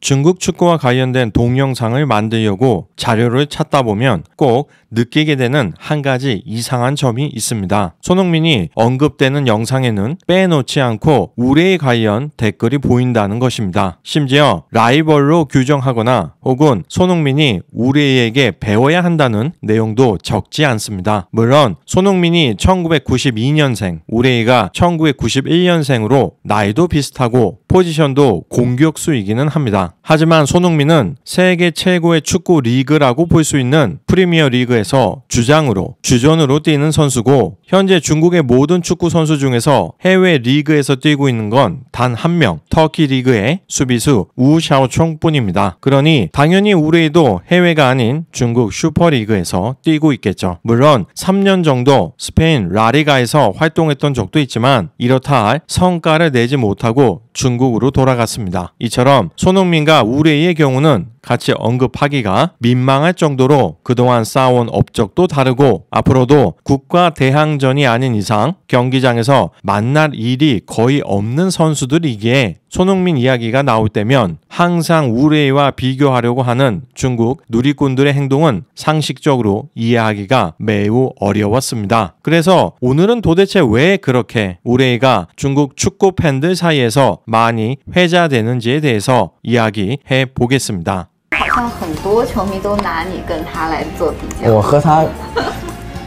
중국 축구와 관련된 동영상을 만들려고 자료를 찾다 보면 꼭 느끼게 되는 한 가지 이상한 점이 있습니다. 손흥민이 언급되는 영상에는 빼놓지 않고 우레에 관련 댓글이 보인다는 것입니다. 심지어 라이벌로 규정하거나 혹은 손흥민이 우레에게 배워야 한다는 내용도 적지 않습니다. 물론 손흥민이 1992년생, 우레이가 1991년생으로 나이도 비슷하고 포지션도 공격수이기는 합니다. 하지만 손흥민은 세계 최고의 축구 리그라고 볼 수 있는 프리미어 리그에서 주전으로 뛰는 선수고, 현재 중국의 모든 축구 선수 중에서 해외 리그에서 뛰고 있는 건 단 한 명, 터키 리그의 수비수 우샤오총 뿐입니다. 그러니 당연히 우레이도 해외가 아닌 중국 슈퍼리그에서 뛰고 있겠죠. 물론 3년 정도 스페인 라리가에서 활동했던 적도 있지만 이렇다 할 성과를 내지 못하고 중국으로 돌아갔습니다. 이처럼 손흥민과 우레이의 경우는 같이 언급하기가 민망할 정도로 그동안 쌓아온 업적도 다르고 앞으로도 국가 대항전이 아닌 이상 경기장에서 만날 일이 거의 없는 선수들이기에 손흥민 이야기가 나올 때면 항상 우레이와 비교하려고 하는 중국 누리꾼들의 행동은 상식적으로 이해하기가 매우 어려웠습니다. 그래서 오늘은 도대체 왜 그렇게 우레이가 중국 축구 팬들 사이에서 많이 회자되는지에 대해서 이야기해 보겠습니다. 好像很多球迷都拿你跟他来做比较。我和他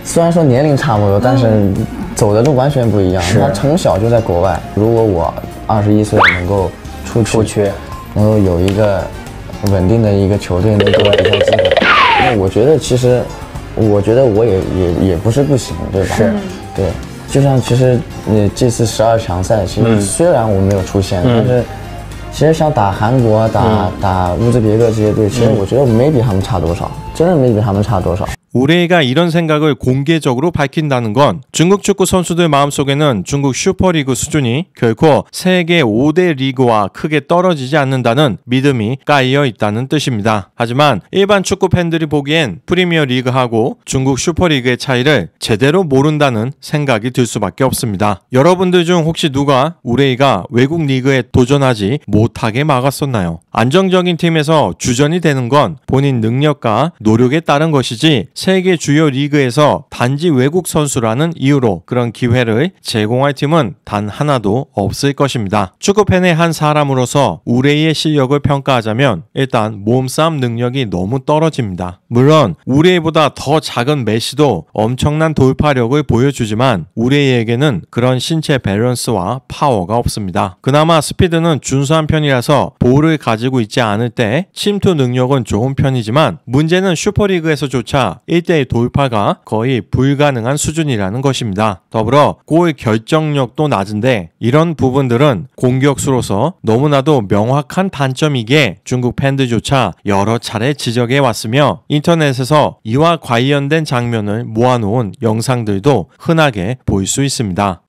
虽然说年龄差不多，但是走的路完全不一样。他从小就在国外，如果我21岁能够出去，能够有一个稳定的一个球队，能给我比赛机会，那我觉得其实，我觉得我也不是不行，对吧？是，对。就像其实这次12强赛，其实虽然我没有出现，但是。其实像打韩国、打乌兹别克这些队，其实我觉得没比他们差多少，真的没比他们差多少。 우레이가 이런 생각을 공개적으로 밝힌다는 건 중국 축구 선수들 마음속에는 중국 슈퍼리그 수준이 결코 세계 5대 리그와 크게 떨어지지 않는다는 믿음이 깔려 있다는 뜻입니다. 하지만 일반 축구 팬들이 보기엔 프리미어 리그하고 중국 슈퍼리그의 차이를 제대로 모른다는 생각이 들 수밖에 없습니다. 여러분들 중 혹시 누가 우레이가 외국 리그에 도전하지 못하게 막았었나요? 안정적인 팀에서 주전이 되는 건 본인 능력과 노력에 따른 것이지 세계 주요 리그에서 단지 외국 선수라는 이유로 그런 기회를 제공할 팀은 단 하나도 없을 것입니다. 축구팬의 한 사람으로서 우레이의 실력을 평가하자면 일단 몸싸움 능력이 너무 떨어집니다. 물론 우레이보다 더 작은 메시도 엄청난 돌파력을 보여주지만 우레이에게는 그런 신체 밸런스와 파워가 없습니다. 그나마 스피드는 준수한 편이라서 볼을 가지고 있지 않을 때 침투 능력은 좋은 편이지만 문제는 슈퍼리그에서조차 1대1 돌파가 거의 불가능한 수준이라는 것입니다. 더불어 골 결정력도 낮은데 이런 부분들은 공격수로서 너무나도 명확한 단점이기에 중국 팬들조차 여러 차례 지적해 왔으며 인터넷에서 이와 관련된 장면을 모아놓은 영상들도 흔하게 볼 수 있습니다.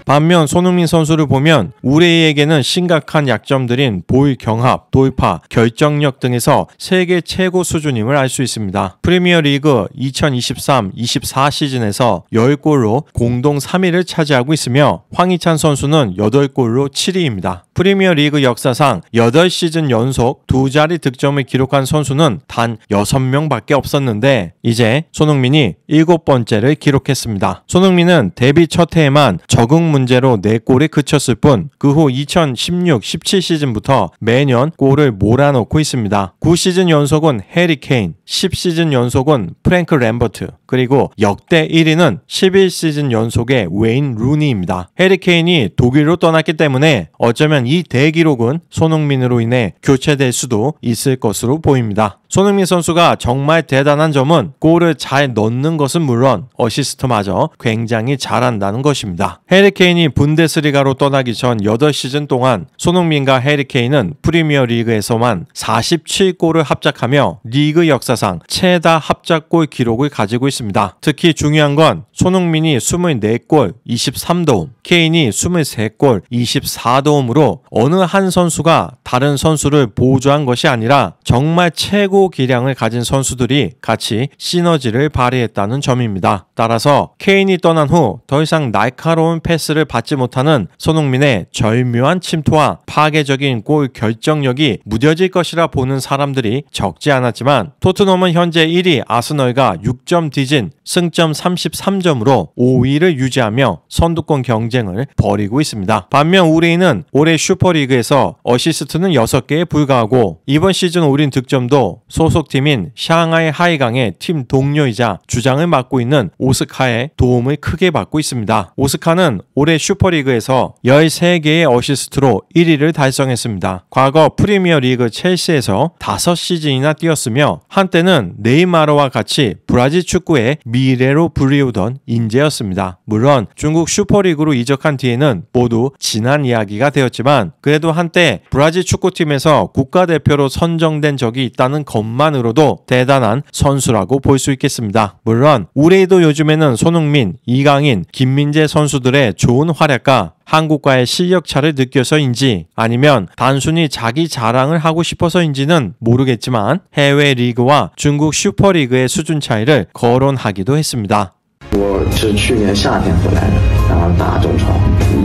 반면 손흥민 선수를 보면 우레이에게는 심각한 약점들인 볼 경합, 돌파, 결정력 등에서 세계 최고 수준임을 알 수 있습니다. 프리미어 리그 2023-24 시즌에서 10골로 공동 3위를 차지하고 있으며 황희찬 선수는 8골로 7위입니다. 프리미어 리그 역사상 8시즌 연속 두 자리 득점을 기록한 선수는 단 6명밖에 없었는데 이제 손흥민이 7번째를 기록했습니다. 손흥민은 데뷔 첫 해에만 적응 문제로 4골에 그쳤을 뿐 그 후 2016-17 시즌부터 매년 골을 몰아넣고 있습니다. 9시즌 연속은 해리 케인, 10시즌 연속은 프랭크 램버트, 그리고 역대 1위는 11시즌 연속의 웨인 루니입니다. 해리 케인이 독일로 떠났기 때문에 어쩌면 이 대기록은 손흥민으로 인해 교체될 수도 있을 것으로 보입니다. 손흥민 선수가 정말 대단한 점은 골을 잘 넣는 것은 물론 어시스트마저 굉장히 잘한다는 것입니다. 해리 케인이 분데스리가로 떠나기 전 8시즌 동안 손흥민과 해리 케인은 프리미어 리그에서만 47골을 합작하며 리그 역사상 최다 합작골 기록을 가지고 있습니다. 특히 중요한 건 손흥민이 24골 23도움, 케인이 23골 24도움으로 어느 한 선수가 다른 선수를 보조한 것이 아니라 정말 최고 기량을 가진 선수들이 같이 시너지를 발휘했다는 점입니다. 따라서 케인이 떠난 후 더 이상 날카로운 패스를 받지 못하는 손흥민의 절묘한 침투와 파괴적인 골 결정력이 무뎌질 것이라 보는 사람들이 적지 않았지만 토트넘은 현재 1위 아스널과 6점 뒤진 승점 33점으로 5위를 유지하며 선두권 경쟁을 벌이고 있습니다. 반면 우레이는 올해 슈퍼리그에서 어시스트는 6개에 불과하고 이번 시즌 올인 득점도 소속팀인 샹하이 하이강의 팀 동료이자 주장을 맡고 있는 오스카의 도움을 크게 받고 있습니다. 오스카는 올해 슈퍼리그에서 13개의 어시스트로 1위를 달성했습니다. 과거 프리미어리그 첼시에서 5시즌이나 뛰었으며 한때는 네이마르와 같이 브라질 축구의 미래로 불리우던 인재였습니다. 물론 중국 슈퍼리그로 이적한 뒤에는 모두 지난 이야기가 되었지만 그래도 한때 브라질 축구팀에서 국가대표로 선정된 적이 있다는 것만으로도 대단한 선수라고 볼 수 있겠습니다. 물론 우레이도 요즘에는 손흥민, 이강인, 김민재 선수들의 좋은 활약과 한국과의 실력차를 느껴서인지 아니면 단순히 자기 자랑을 하고 싶어서인지는 모르겠지만 해외 리그와 중국 슈퍼리그의 수준 차이를 거론하기도 했습니다. 我是去年夏天回来的，然后打中超，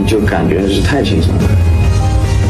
就感觉是太轻松了。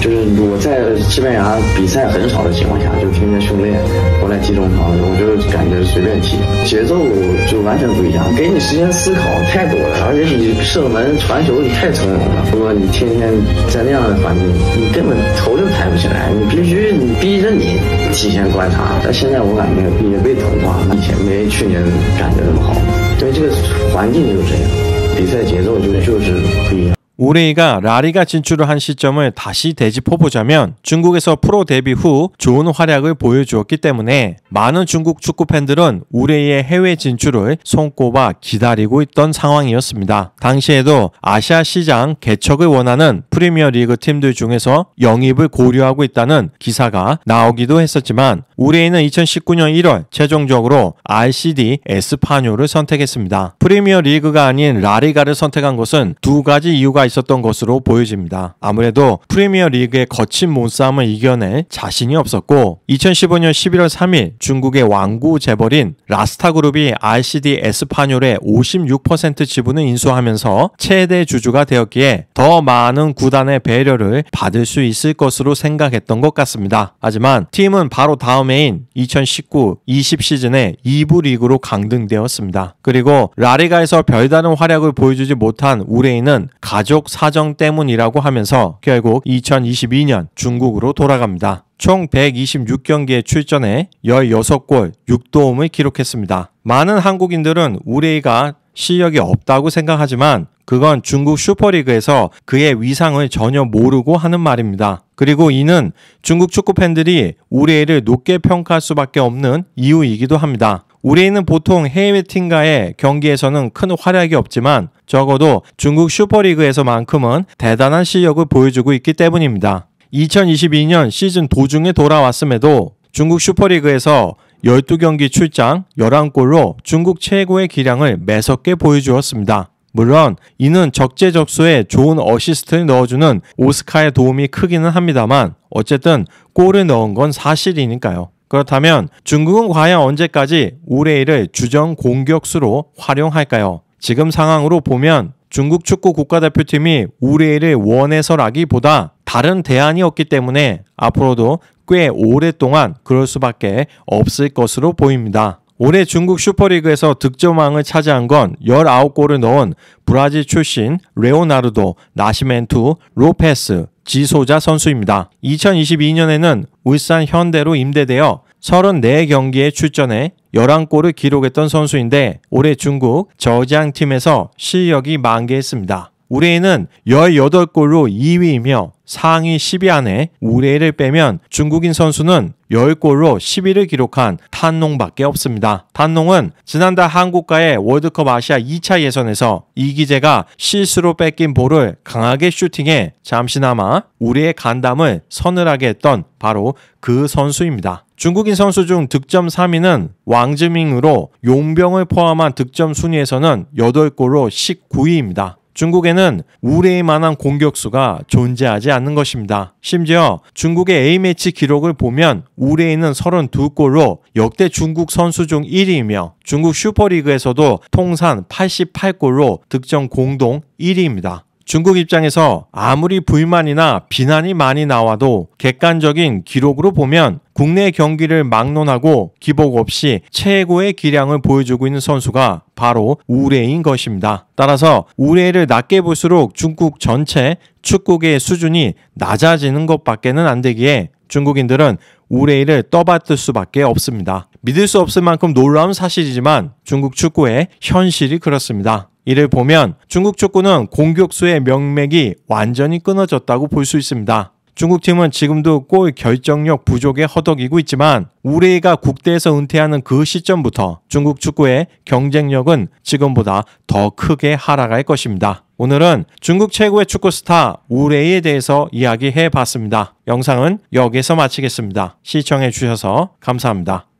就是我在西班牙比赛很少的情况下，就天天训练，回来踢中超，我就感觉随便踢，节奏就完全不一样，给你时间思考太多了，而且你射门传球你太从容了。如果你天天在那样的环境，你根本头就抬不起来，你必须你逼着你提前观察。但现在我感觉也被同化，以前没去年感觉那么好，因为这个环境就是这样，比赛节奏就是不一样。 우레이가 라리가 진출을 한 시점을 다시 되짚어보자면 중국에서 프로 데뷔 후 좋은 활약을 보여주었기 때문에 많은 중국 축구 팬들은 우레이의 해외 진출을 손꼽아 기다리고 있던 상황이었습니다. 당시에도 아시아 시장 개척을 원하는 프리미어리그 팀들 중에서 영입을 고려하고 있다는 기사가 나오기도 했었지만 우레이는 2019년 1월 최종적으로 RCD 에스파뇰을 선택했습니다. 프리미어리그가 아닌 라리가를 선택한 것은 두 가지 이유가 있었던 것으로 보여집니다. 아무래도 프리미어리그의 거친 몸싸움을 이겨낼 자신이 없었고 2015년 11월 3일 중국의 왕구 재벌인 라스타그룹이 RCD 에스파뇰의 56% 지분을 인수하면서 최대 주주가 되었기에 더 많은 구단의 배려를 받을 수 있을 것으로 생각했던 것 같습니다. 하지만 팀은 바로 다음 해인 2019-20 시즌에 2부 리그로 강등되었습니다. 그리고 라리가에서 별다른 활약을 보여주지 못한 우레이는 가족 사정 때문이라고 하면서 결국 2022년 중국으로 돌아갑니다. 총 126경기에 출전해 16골 6도움을 기록했습니다. 많은 한국인들은 우레이가 실력이 없다고 생각하지만 그건 중국 슈퍼리그에서 그의 위상을 전혀 모르고 하는 말입니다. 그리고 이는 중국 축구 팬들이 우레이를 높게 평가할 수밖에 없는 이유이기도 합니다. 우레이는 보통 해외팀과의 경기에서는 큰 활약이 없지만 적어도 중국 슈퍼리그에서만큼은 대단한 실력을 보여주고 있기 때문입니다. 2022년 시즌 도중에 돌아왔음에도 중국 슈퍼리그에서 12경기 출장 11골로 중국 최고의 기량을 매섭게 보여주었습니다. 물론 이는 적재적소에 좋은 어시스트를 넣어주는 오스카의 도움이 크기는 합니다만 어쨌든 골을 넣은 건 사실이니까요. 그렇다면 중국은 과연 언제까지 우레이를 주전 공격수로 활용할까요? 지금 상황으로 보면 중국 축구 국가대표팀이 우레이를 원해서라기보다 다른 대안이 없기 때문에 앞으로도 꽤 오랫동안 그럴 수밖에 없을 것으로 보입니다. 올해 중국 슈퍼리그에서 득점왕을 차지한 건 19골을 넣은 브라질 출신 레오나르도 나시멘투 로페스 지소자 선수입니다. 2022년에는 울산 현대로 임대되어 34경기에 출전해 11골을 기록했던 선수인데 올해 중국 저지앙팀에서 실력이 만개했습니다. 우레이는 18골로 2위이며 상위 10위 안에 우레이를 빼면 중국인 선수는 10골로 10위를 기록한 탄농밖에 없습니다. 탄농은 지난달 한국과의 월드컵 아시아 2차 예선에서 이기재가 실수로 뺏긴 볼을 강하게 슈팅해 잠시나마 우리의 간담을 서늘하게 했던 바로 그 선수입니다. 중국인 선수 중 득점 3위는 왕즈밍으로 용병을 포함한 득점 순위에서는 8골로 19위입니다. 중국에는 우레이만한 공격수가 존재하지 않는 것입니다. 심지어 중국의 A매치 기록을 보면 우레이는 32골로 역대 중국 선수 중 1위이며 중국 슈퍼리그에서도 통산 88골로 득점 공동 1위입니다. 중국 입장에서 아무리 불만이나 비난이 많이 나와도 객관적인 기록으로 보면 국내 경기를 막론하고 기복 없이 최고의 기량을 보여주고 있는 선수가 바로 우레이인 것입니다. 따라서 우레이를 낮게 볼수록 중국 전체 축구계의 수준이 낮아지는 것밖에는 안 되기에 중국인들은 우레이를 떠받들 수밖에 없습니다. 믿을 수 없을 만큼 놀라운 사실이지만 중국 축구의 현실이 그렇습니다. 이를 보면 중국 축구는 공격수의 명맥이 완전히 끊어졌다고 볼 수 있습니다. 중국팀은 지금도 골 결정력 부족에 허덕이고 있지만 우레이가 국대에서 은퇴하는 그 시점부터 중국 축구의 경쟁력은 지금보다 더 크게 하락할 것입니다. 오늘은 중국 최고의 축구 스타 우레이에 대해서 이야기해 봤습니다. 영상은 여기서 마치겠습니다. 시청해 주셔서 감사합니다.